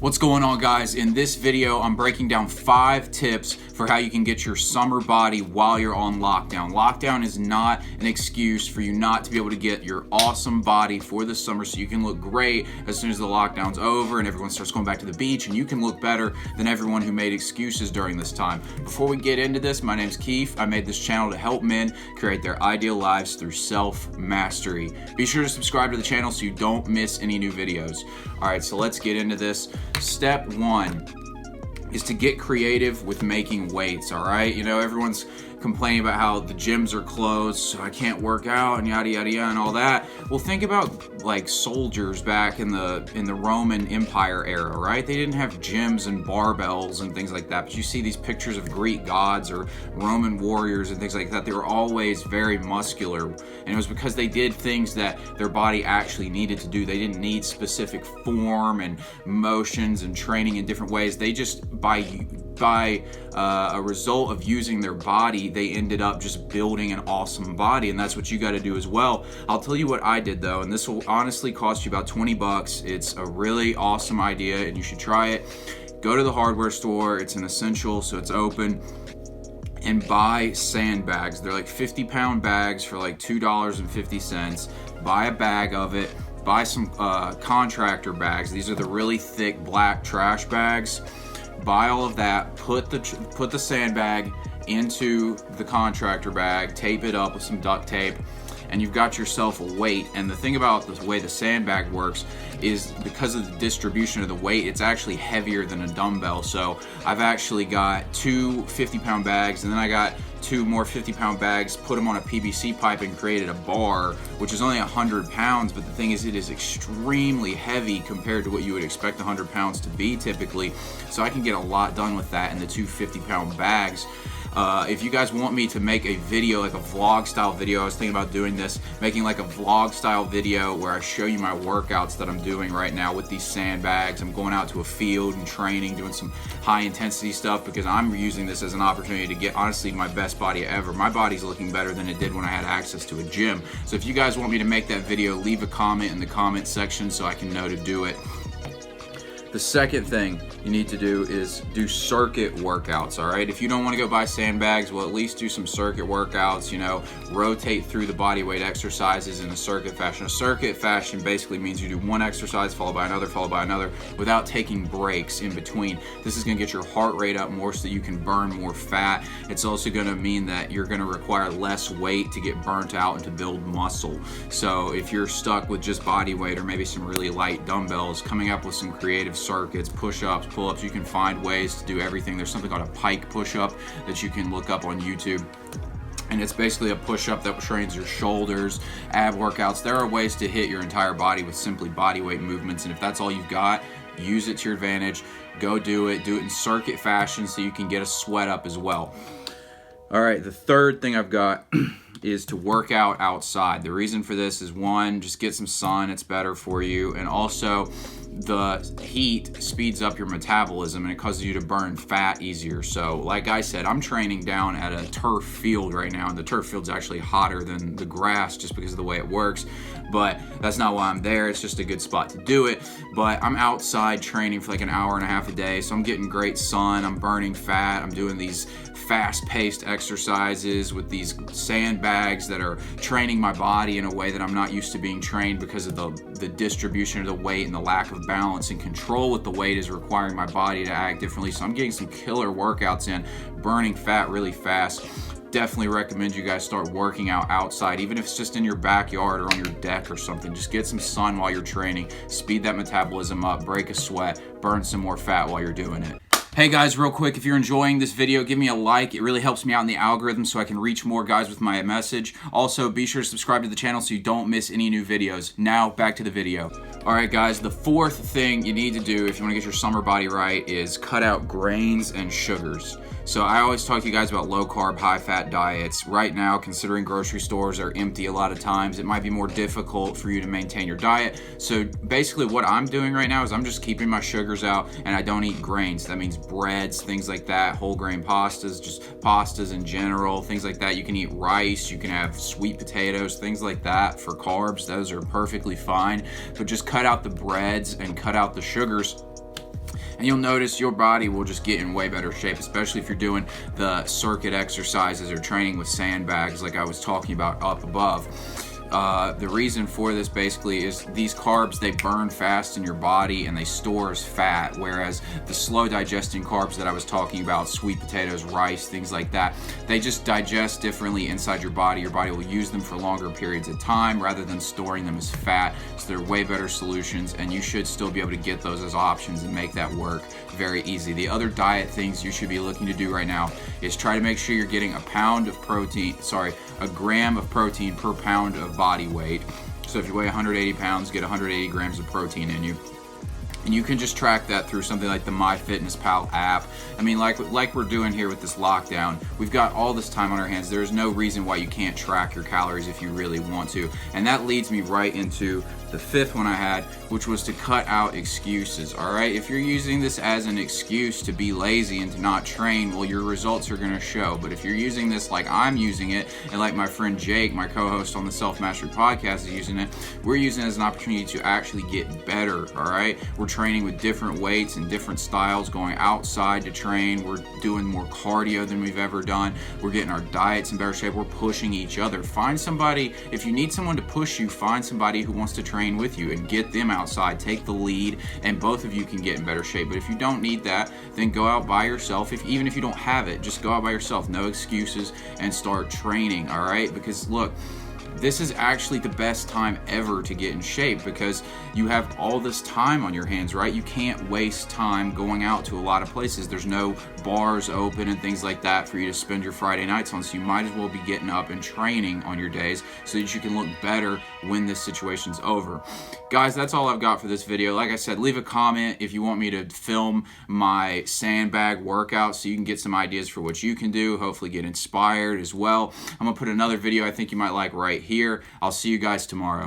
What's going on, guys? In this video, I'm breaking down 5 tips for how you can get your summer body while you're on lockdown. Lockdown is not an excuse for you not to be able to get your awesome body for the summer so you can look great as soon as the lockdown's over and everyone starts going back to the beach, and you can look better than everyone who made excuses during this time. Before we get into this, my name's Keith. I made this channel to help men create their ideal lives through self-mastery. Be sure to subscribe to the channel so you don't miss any new videos. All right, so let's get into this. Step 1 is to get creative with making weights, all right? You know, everyone's complaining about how the gyms are closed, so I can't work out and yada yada yada and all that. Well, think about like soldiers back in the Roman Empire era, right? They didn't have gyms and barbells and things like that, but you see these pictures of Greek gods or Roman warriors and things like that. They were always very muscular, and it was because they did things that their body actually needed to do. They didn't need specific form and motions and training in different ways. They just by a result of using their body, they ended up just building an awesome body, and that's what you got to do as well. I'll tell you what I did though, and this will honestly cost you about 20 bucks. It's a really awesome idea and you should try it. Go to the hardware store, it's an essential, so it's open, and buy sandbags. They're like 50-pound bags for like $2.50. Buy a bag of it. Buy some contractor bags. These are the really thick black trash bags. Buy all of that, put the sandbag into the contractor bag, tape it up with some duct tape, and you've got yourself a weight. And the thing about the way the sandbag works is because of the distribution of the weight, it's actually heavier than a dumbbell. So I've actually got 2 50-pound bags, and then I got 2 more 50-pound bags, put them on a PVC pipe and created a bar, which is only 100 pounds, but the thing is it is extremely heavy compared to what you would expect 100 pounds to be typically. So I can get a lot done with that in the 2 50-pound bags. If you guys want me to make a video, like a vlog style video, I was thinking about doing this, making like a vlog style video where I show you my workouts that I'm doing right now with these sandbags. I'm going out to a field and training, doing some high intensity stuff because I'm using this as an opportunity to get honestly my best body ever. My body's looking better than it did when I had access to a gym. So if you guys want me to make that video, leave a comment in the comment section so I can know to do it. The second thing you need to do is do circuit workouts, all right? If you don't want to go buy sandbags, well, at least do some circuit workouts, you know, rotate through the body weight exercises in a circuit fashion. A circuit fashion basically means you do one exercise followed by another without taking breaks in between. This is going to get your heart rate up more so that you can burn more fat. It's also going to mean that you're going to require less weight to get burnt out and to build muscle. So if you're stuck with just body weight or maybe some really light dumbbells, coming up with some creative circuits, push-ups, pull-ups, you can find ways to do everything. There's something called a pike push-up that you can look up on YouTube, and it's basically a push-up that trains your shoulders, ab workouts. There are ways to hit your entire body with simply body weight movements, and if that's all you've got, use it to your advantage. Go do it in circuit fashion so you can get a sweat up as well. All right, the third thing I've got is to work out outside. The reason for this is, one, just get some sun, it's better for you, and also the heat speeds up your metabolism and it causes you to burn fat easier. So like I said, I'm training down at a turf field right now, and the turf field's actually hotter than the grass just because of the way it works, but that's not why I'm there. It's just a good spot to do it. But I'm outside training for like an hour and a half a day, so I'm getting great sun, I'm burning fat, I'm doing these fast-paced exercises with these sandbags that are training my body in a way that I'm not used to being trained because of the distribution of the weight and the lack of balance and control with the weight is requiring my body to act differently. So I'm getting some killer workouts in, burning fat really fast. Definitely recommend you guys start working out outside, even if it's just in your backyard or on your deck or something. Just get some sun while you're training, speed that metabolism up, break a sweat, burn some more fat while you're doing it. Hey guys, real quick, if you're enjoying this video, give me a like. It really helps me out in the algorithm so I can reach more guys with my message. Also, be sure to subscribe to the channel so you don't miss any new videos. Now, back to the video. All right, guys, the fourth thing you need to do if you want to get your summer body right is cut out grains and sugars. So I always talk to you guys about low carb, high fat diets. Right now, considering grocery stores are empty a lot of times, it might be more difficult for you to maintain your diet. So basically what I'm doing right now is I'm just keeping my sugars out and I don't eat grains. That means breads, things like that, whole grain pastas, just pastas in general, things like that. You can eat rice, you can have sweet potatoes, things like that for carbs. Those are perfectly fine, but just cut out the breads and cut out the sugars. And you'll notice your body will just get in way better shape, especially if you're doing the circuit exercises or training with sandbags like I was talking about up above. The reason for this basically is these carbs, they burn fast in your body and they store as fat, whereas the slow digesting carbs that I was talking about, sweet potatoes, rice, things like that, they just digest differently inside your body. Your body will use them for longer periods of time rather than storing them as fat. So they're way better solutions, and you should still be able to get those as options and make that work very easy. The other diet things you should be looking to do right now is try to make sure you're getting a gram of protein per pound of body weight. So if you weigh 180 pounds, get 180 grams of protein in you. And you can just track that through something like the MyFitnessPal app. I mean, like we're doing here with this lockdown, we've got all this time on our hands. There's no reason why you can't track your calories if you really want to. And that leads me right into the fifth one I had, which was to cut out excuses. All right, if you're using this as an excuse to be lazy and to not train, well, your results are going to show. But if you're using this like I'm using it, and like my friend Jake, my co-host on the Self Mastery Podcast, is using it, we're using it as an opportunity to actually get better. All right, we're training with different weights and different styles, going outside to train. We're doing more cardio than we've ever done. We're getting our diets in better shape. We're pushing each other. Find somebody, if you need someone to push you, find somebody who wants to train with you and get them outside. Take the lead, and both of you can get in better shape. But if you don't need that, then go out by yourself. Even if you don't have it, just go out by yourself. No excuses, and start training. All right, because look, this is actually the best time ever to get in shape because you have all this time on your hands, right? You can't waste time going out to a lot of places. There's no bars open and things like that for you to spend your Friday nights on, so you might as well be getting up and training on your days so that you can look better when this situation's over. Guys, that's all I've got for this video. Like I said, leave a comment if you want me to film my sandbag workout so you can get some ideas for what you can do, hopefully get inspired as well. I'm gonna put another video I think you might like right here. I'll see you guys tomorrow.